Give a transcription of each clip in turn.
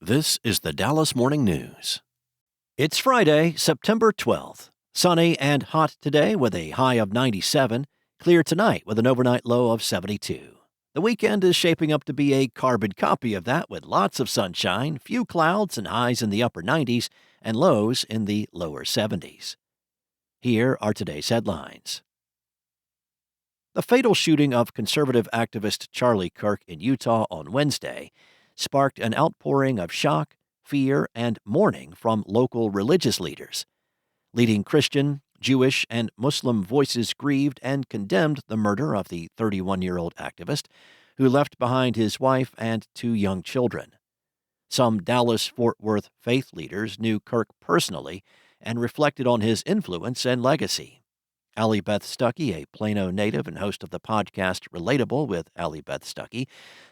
This is the Dallas Morning News. It's Friday, September 12th. Sunny and hot today with a high of 97. Clear tonight with an overnight low of 72. The weekend is shaping up to be a carbon copy of that with lots of sunshine, few clouds, and highs in the upper 90s and lows in the lower 70s. Here are today's headlines. The fatal shooting of conservative activist Charlie Kirk in Utah on Wednesday sparked an outpouring of shock, fear, and mourning from local religious leaders. Leading Christian, Jewish, and Muslim voices grieved and condemned the murder of the 31-year-old activist, who left behind his wife and 2 young children. Some Dallas-Fort Worth faith leaders knew Kirk personally and reflected on his influence and legacy. Allie Beth Stuckey, a Plano native and host of the podcast Relatable with Allie Beth Stuckey,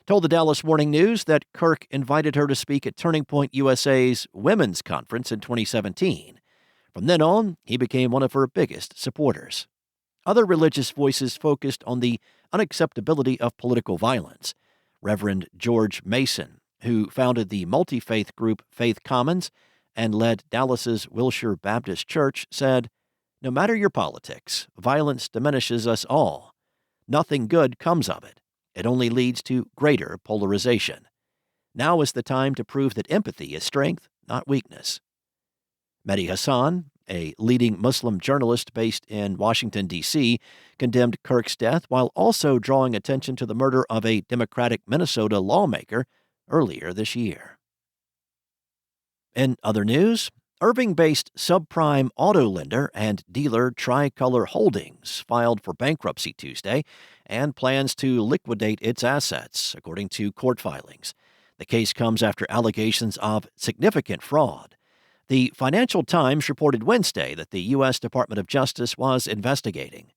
told the Dallas Morning News that Kirk invited her to speak at Turning Point USA's Women's Conference in 2017. From then on, he became one of her biggest supporters. Other religious voices focused on the unacceptability of political violence. Reverend George Mason, who founded the multi-faith group Faith Commons and led Dallas's Wilshire Baptist Church, said, "No matter your politics, violence diminishes us all. Nothing good comes of it. It only leads to greater polarization. Now is the time to prove that empathy is strength, not weakness." Mehdi Hasan, a leading Muslim journalist based in Washington, D.C., condemned Kirk's death while also drawing attention to the murder of a Democratic Minnesota lawmaker earlier this year. In other news, Irving-based subprime auto lender and dealer Tricolor Holdings filed for bankruptcy Tuesday and plans to liquidate its assets, according to court filings. The case comes after allegations of significant fraud. The Financial Times reported Wednesday that the U.S. Department of Justice was investigating.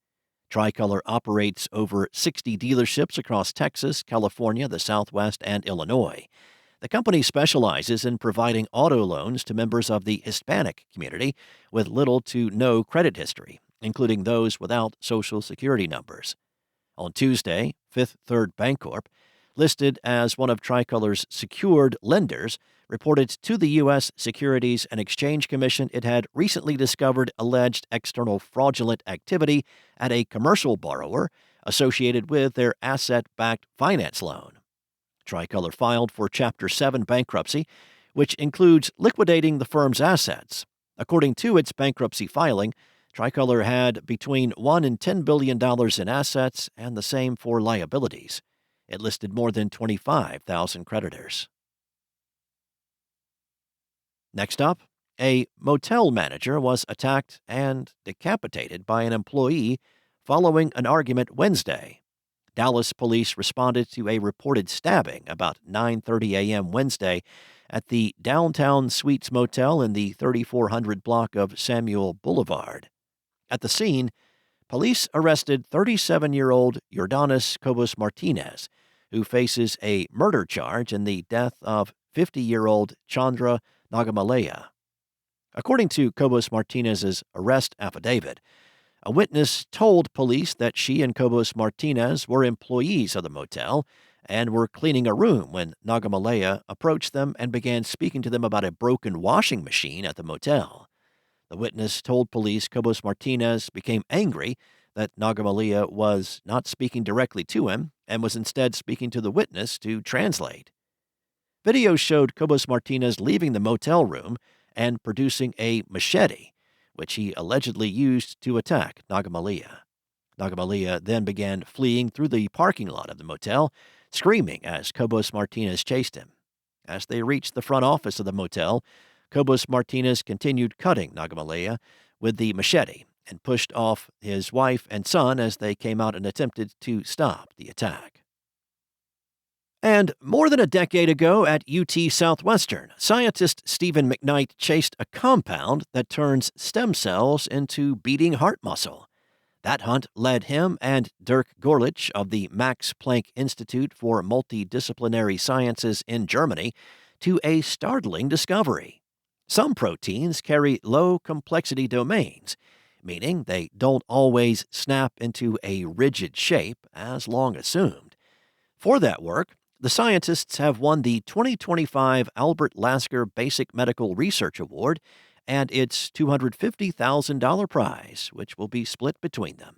Tricolor operates over 60 dealerships across Texas, California, the Southwest, and Illinois. The company specializes in providing auto loans to members of the Hispanic community with little to no credit history, including those without Social Security numbers. On Tuesday, Fifth Third Bancorp, listed as one of Tricolor's secured lenders, reported to the U.S. Securities and Exchange Commission it had recently discovered alleged external fraudulent activity at a commercial borrower associated with their asset-backed finance loan. Tricolor filed for Chapter 7 bankruptcy, which includes liquidating the firm's assets. According to its bankruptcy filing, Tricolor had between $1 and $10 billion in assets and the same for liabilities. It listed more than 25,000 creditors. Next up, a motel manager was attacked and decapitated by an employee following an argument Wednesday. Dallas police responded to a reported stabbing about 9:30 a.m. Wednesday at the Downtown Suites Motel in the 3400 block of Samuel Boulevard. At the scene, police arrested 37-year-old Yordanis Cobos-Martinez, who faces a murder charge in the death of 50-year-old Chandra Nagamalaya. According to Cobos-Martinez's arrest affidavit, a witness told police that she and Cobos-Martinez were employees of the motel and were cleaning a room when Nagamalaya approached them and began speaking to them about a broken washing machine at the motel. The witness told police Cobos-Martinez became angry that Nagamalaya was not speaking directly to him and was instead speaking to the witness to translate. Video showed Cobos-Martinez leaving the motel room and producing a machete, which he allegedly used to attack Nagamalaya. Nagamalaya then began fleeing through the parking lot of the motel, screaming as Cobos-Martinez chased him. As they reached the front office of the motel, Cobos-Martinez continued cutting Nagamalaya with the machete and pushed off his wife and son as they came out and attempted to stop the attack. And more than a decade ago at UT Southwestern, scientist Steven McKnight chased a compound that turns stem cells into beating heart muscle. That hunt led him and Dirk Gorlich of the Max Planck Institute for Multidisciplinary Sciences in Germany to a startling discovery. Some proteins carry low-complexity domains, meaning they don't always snap into a rigid shape as long assumed. For that work, The scientists have won the 2025 Albert Lasker Basic Medical Research Award and its $250,000 prize, which will be split between them.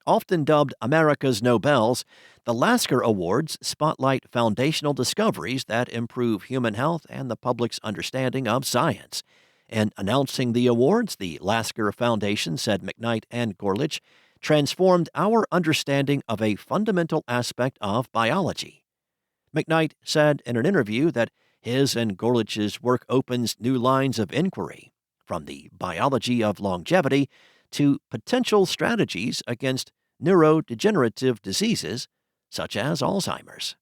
Often dubbed America's Nobels, the Lasker Awards spotlight foundational discoveries that improve human health and the public's understanding of science. In announcing the awards, the Lasker Foundation said McKnight and Gorlich transformed our understanding of a fundamental aspect of biology. McKnight said in an interview that his and Gorlich's work opens new lines of inquiry, from the biology of longevity to potential strategies against neurodegenerative diseases such as Alzheimer's.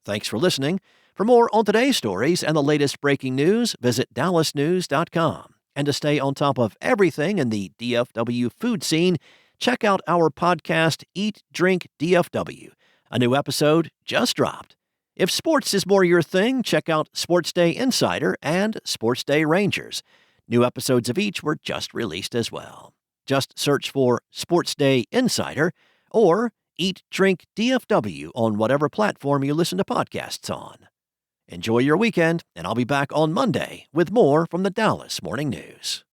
Thanks for listening. For more on today's stories and the latest breaking news, visit dallasnews.com. And to stay on top of everything in the DFW food scene, check out our podcast, Eat, Drink, DFW. A new episode just dropped. If sports is more your thing, check out Sports Day Insider and Sports Day Rangers. New episodes of each were just released as well. Just search for Sports Day Insider or Eat, Drink, DFW on whatever platform you listen to podcasts on. Enjoy your weekend, and I'll be back on Monday with more from the Dallas Morning News.